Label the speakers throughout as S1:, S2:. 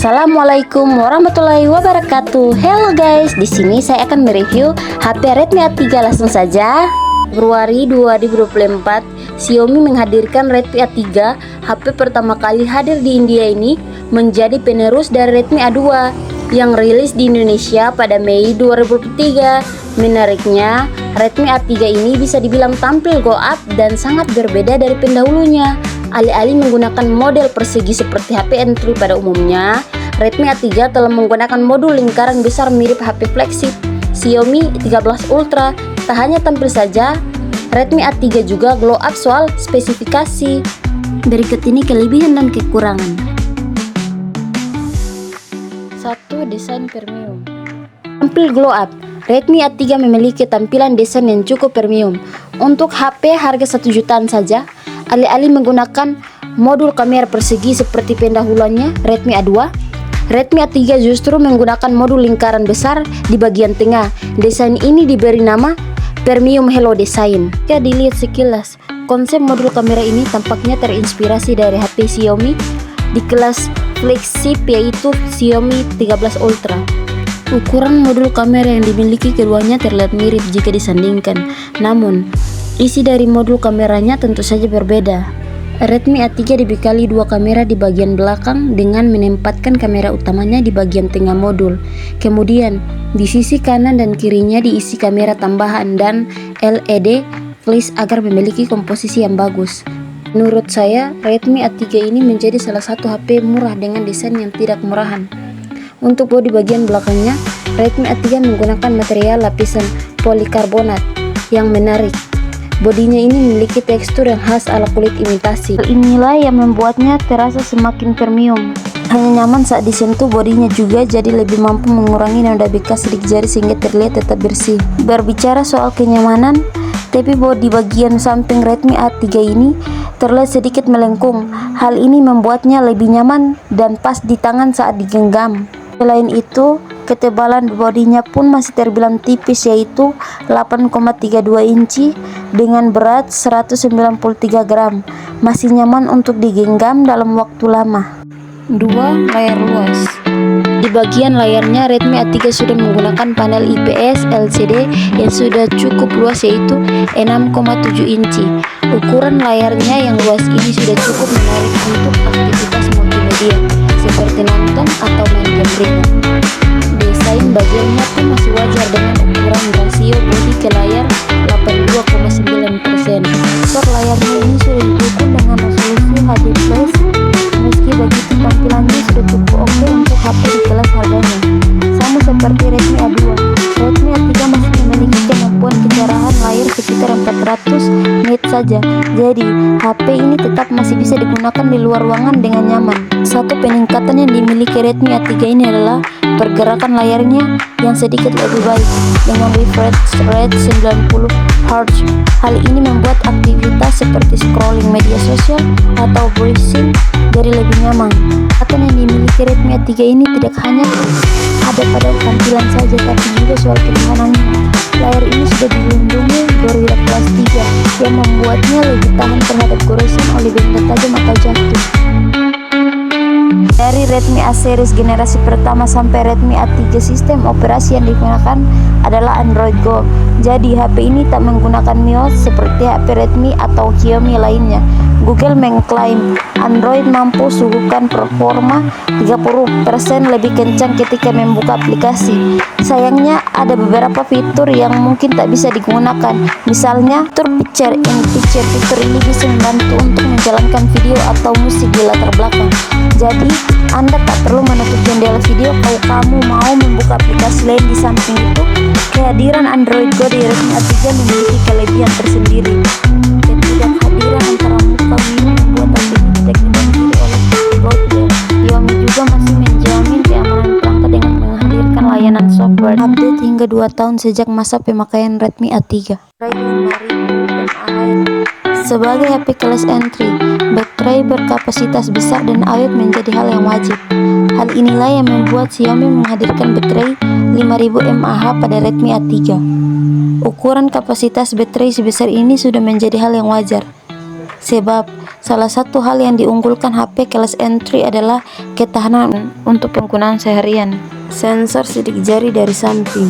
S1: Assalamualaikum warahmatullahi wabarakatuh. Hello guys, di sini saya akan mereview HP Redmi A3 langsung saja. Februari 2024, Xiaomi menghadirkan Redmi A3. HP pertama kali hadir di India ini menjadi penerus dari Redmi A2 yang rilis di Indonesia pada Mei 2023. Menariknya, Redmi A3 ini bisa dibilang tampil go up dan sangat berbeda dari pendahulunya. Alih-alih menggunakan model persegi seperti HP entry pada umumnya, Redmi A3 telah menggunakan modul lingkaran besar mirip HP flagship Xiaomi 13 Ultra. Tak hanya tampil saja, Redmi A3 juga glow up soal spesifikasi. Berikut ini kelebihan dan kekurangan. 1. Desain premium. Tampil glow up. Redmi A3 memiliki tampilan desain yang cukup premium. Untuk HP harga 1 jutaan saja, alih-alih menggunakan modul kamera persegi seperti pendahulunya Redmi A2, Redmi A3 justru menggunakan modul lingkaran besar di bagian tengah. Desain ini diberi nama Premium Hello Design. Jika dilihat sekilas, konsep modul kamera ini tampaknya terinspirasi dari HP Xiaomi di kelas flagship yaitu Xiaomi 13 Ultra. Ukuran modul kamera yang dimiliki keduanya terlihat mirip jika disandingkan, namun isi dari modul kameranya tentu saja berbeda. Redmi A3 dibekali dua kamera di bagian belakang dengan menempatkan kamera utamanya di bagian tengah modul. Kemudian, di sisi kanan dan kirinya diisi kamera tambahan dan LED flash agar memiliki komposisi yang bagus. Menurut saya, Redmi A3 ini menjadi salah satu HP murah dengan desain yang tidak murahan. Untuk bodi bagian belakangnya, Redmi A3 menggunakan material lapisan polikarbonat yang menarik. Bodinya ini memiliki tekstur yang khas ala kulit imitasi. Hal inilah yang membuatnya terasa semakin premium. Hanya nyaman saat disentuh, bodinya juga jadi lebih mampu mengurangi noda bekas sidik jari sehingga terlihat tetap bersih. Berbicara soal kenyamanan, tapi bodi bagian samping Redmi A3 ini terlihat sedikit melengkung. Hal ini membuatnya lebih nyaman dan pas di tangan saat digenggam. Selain itu, ketebalan bodinya pun masih terbilang tipis yaitu 8,32 inci dengan berat 193 gram. Masih nyaman untuk digenggam dalam waktu lama. 2. Layar luas. Di bagian layarnya, Redmi A3 sudah menggunakan panel IPS LCD yang sudah cukup luas yaitu 6,7 inci. Ukuran layarnya yang luas ini sudah cukup menarik untuk aktivitas multimedia seperti nonton atau main game ringan. Desain bagiannya pun masih wajar dengan ukuran rasio bodi ke layar 82,9%. Skor layarnya ini sudah didukung dengan resolusi HD+. Meski begitu, tampilannya sudah cukup oke untuk HP di kelas harganya. Sama seperti Redmi A2, Redmi A3 masih memiliki kemampuan kecerahan layar sekitar 400 nits saja. Jadi, HP ini tetap masih bisa digunakan di luar ruangan dengan nyaman. Satu peningkatan yang dimiliki Redmi A3 ini adalah pergerakan layarnya yang sedikit lebih baik dengan refresh rate 90 Hz. Hal ini membuat aktivitas seperti scrolling media sosial atau browsing jadi lebih nyaman. Peningkatan yang dimiliki Redmi A3 ini tidak hanya ada pada tampilan saja, tapi juga soal ketahanannya. Layar ini sudah dilindungi Gorilla Glass 3 yang membuatnya lebih tahan terhadap goresan oleh benda tajam atau jatuh. Dari Redmi A series generasi pertama sampai Redmi A3, sistem operasi yang digunakan adalah Android Go. Jadi HP ini tak menggunakan MIUI seperti HP Redmi atau Xiaomi lainnya. Google mengklaim Android mampu suguhkan performa 30% lebih kencang ketika membuka aplikasi. Sayangnya ada beberapa fitur yang mungkin tak bisa digunakan. Misalnya fitur picture in picture. Fitur ini bisa membantu untuk menjalankan video atau musik di latar belakang. Jadi Anda tak perlu menutup jendela video kalau kamu mau membuka aplikasi lain di samping itu. Kehadiran Android Go di Redmi A3 memiliki kelebihan tersendiri. Ketidakhadiran antara muka ini membuat HP ini tidak dibantu oleh bloatware. Xiaomi juga masih menjamin keamanan perangkat dengan menghadirkan layanan software update hingga 2 tahun sejak masa pemakaian Redmi A3. Sebagai HP kelas entry, baterai berkapasitas besar dan awet menjadi hal yang wajib. Hal inilah yang membuat Xiaomi menghadirkan baterai 5000 mAh pada Redmi A3. Ukuran kapasitas baterai sebesar ini sudah menjadi hal yang wajar, sebab Salah satu hal yang diunggulkan HP kelas entry adalah ketahanan untuk penggunaan seharian. Sensor sidik jari dari samping.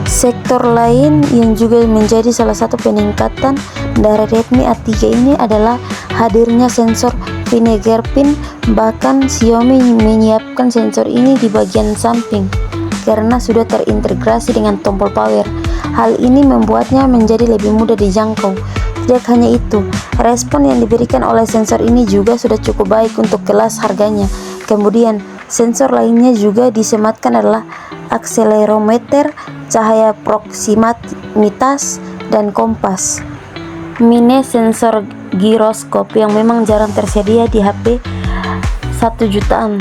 S1: Sektor lain yang juga menjadi salah satu peningkatan dari Redmi A3 ini adalah hadirnya sensor fingerprint. Bahkan Xiaomi menyiapkan sensor ini di bagian samping karena sudah terintegrasi dengan tombol power. Hal ini membuatnya menjadi lebih mudah dijangkau. Tidak hanya itu, respon yang diberikan oleh sensor ini juga sudah cukup baik untuk kelas harganya. Kemudian, sensor lainnya juga disematkan adalah akselerometer, cahaya proximitas, dan kompas. Mini sensor giroskop yang memang jarang tersedia di HP 1 jutaan.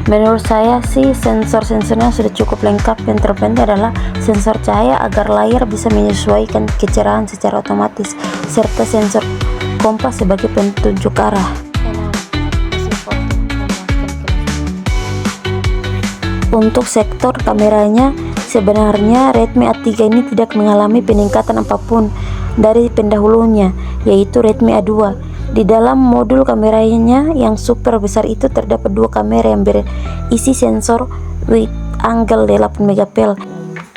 S1: Menurut saya sih sensor-sensornya sudah cukup lengkap. Yang terpenting adalah sensor cahaya agar layar bisa menyesuaikan kecerahan secara otomatis, serta sensor kompas sebagai petunjuk arah. Untuk sektor kameranya, sebenarnya Redmi A3 ini tidak mengalami peningkatan apapun dari pendahulunya, yaitu Redmi A2. Di dalam modul kameranya yang super besar itu terdapat 2 kamera yang berisi sensor wide angle 8 megapixel.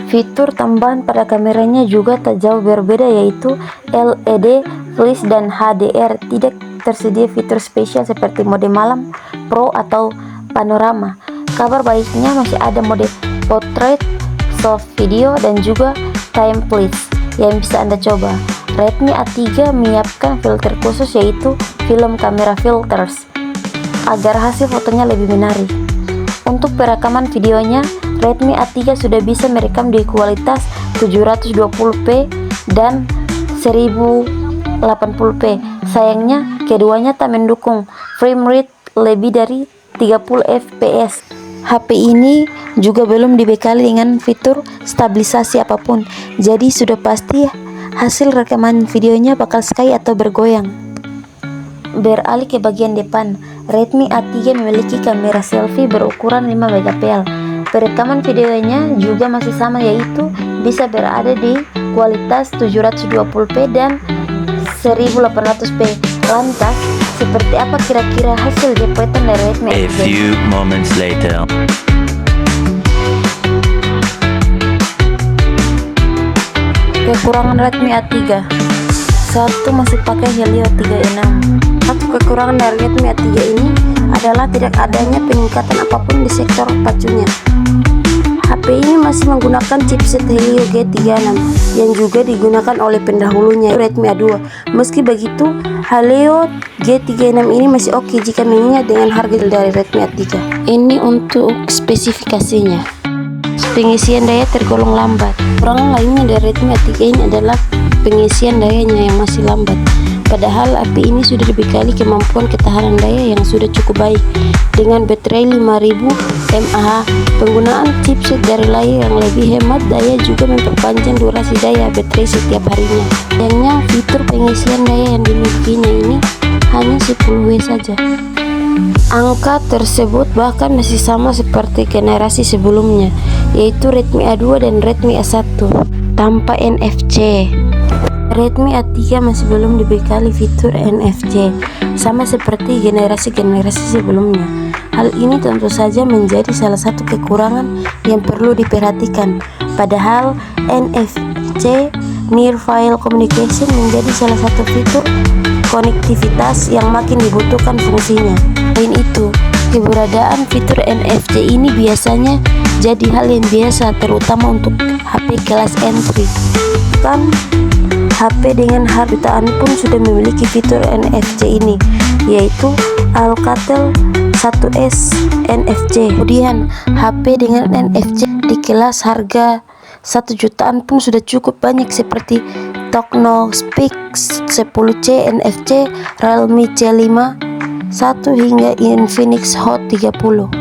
S1: Fitur tambahan pada kameranya juga tak jauh berbeda, yaitu LED flash dan HDR. Tidak tersedia fitur spesial seperti mode malam, pro atau panorama. Kabar baiknya masih ada mode portrait, soft video, dan juga time lapse yang bisa Anda coba. Redmi A3 menyiapkan filter khusus, yaitu film kamera filters, agar hasil fotonya lebih menarik. Untuk perekaman videonya, Redmi A3 sudah bisa merekam di kualitas 720p dan 1080p. Sayangnya, keduanya tak mendukung frame rate lebih dari 30 fps. HP ini juga belum dibekali dengan fitur stabilisasi apapun, jadi sudah pasti hasil rekaman videonya bakal sky atau bergoyang. Beralih ke bagian depan, Redmi A3 memiliki kamera selfie berukuran 5 megapixel. Perekaman videonya juga masih sama, yaitu bisa berada di kualitas 720p dan 1080p. Lantas, seperti apa kira-kira hasil jepretan dari Redmi A3?
S2: A few moments later.
S1: Kekurangan Redmi A3. 1. Masih pakai Helio 36. Satu kekurangan dari Redmi A3 ini adalah tidak adanya peningkatan apapun di sektor pacunya. HP ini masih menggunakan chipset Helio G36 yang juga digunakan oleh pendahulunya Redmi A2. Meski begitu, Helio G36 ini masih oke jika mengingat dengan harga dari Redmi A3. Ini untuk spesifikasinya. Pengisian daya tergolong lambat. Kekurangan lainnya dari Redmi A3 ini adalah pengisian dayanya yang masih lambat. Padahal HP ini sudah dibekali kemampuan ketahanan daya yang sudah cukup baik dengan baterai 5000 mAh. Penggunaan chipset dari layar yang lebih hemat daya juga memperpanjang durasi daya baterai setiap harinya. Sayangnya fitur pengisian daya yang dimilikinya ini hanya 10W saja. Angka tersebut bahkan masih sama seperti generasi sebelumnya, yaitu Redmi A2 dan Redmi A1 tanpa NFC. Redmi A3 masih belum dibekali fitur NFC, sama seperti generasi-generasi sebelumnya. Hal ini tentu saja menjadi salah satu kekurangan yang perlu diperhatikan. Padahal NFC Near File Communication menjadi salah satu fitur konektivitas yang makin dibutuhkan fungsinya. Selain itu, keberadaan fitur NFC ini biasanya jadi hal yang biasa, terutama untuk HP kelas entry. Kan HP dengan harga jutaan pun sudah memiliki fitur NFC ini, yaitu Alcatel 1S NFC. Kemudian HP dengan NFC di kelas harga 1 jutaan pun sudah cukup banyak, seperti Tokno Speak 10C NFC, Realme C5 1 hingga Infinix Hot 30.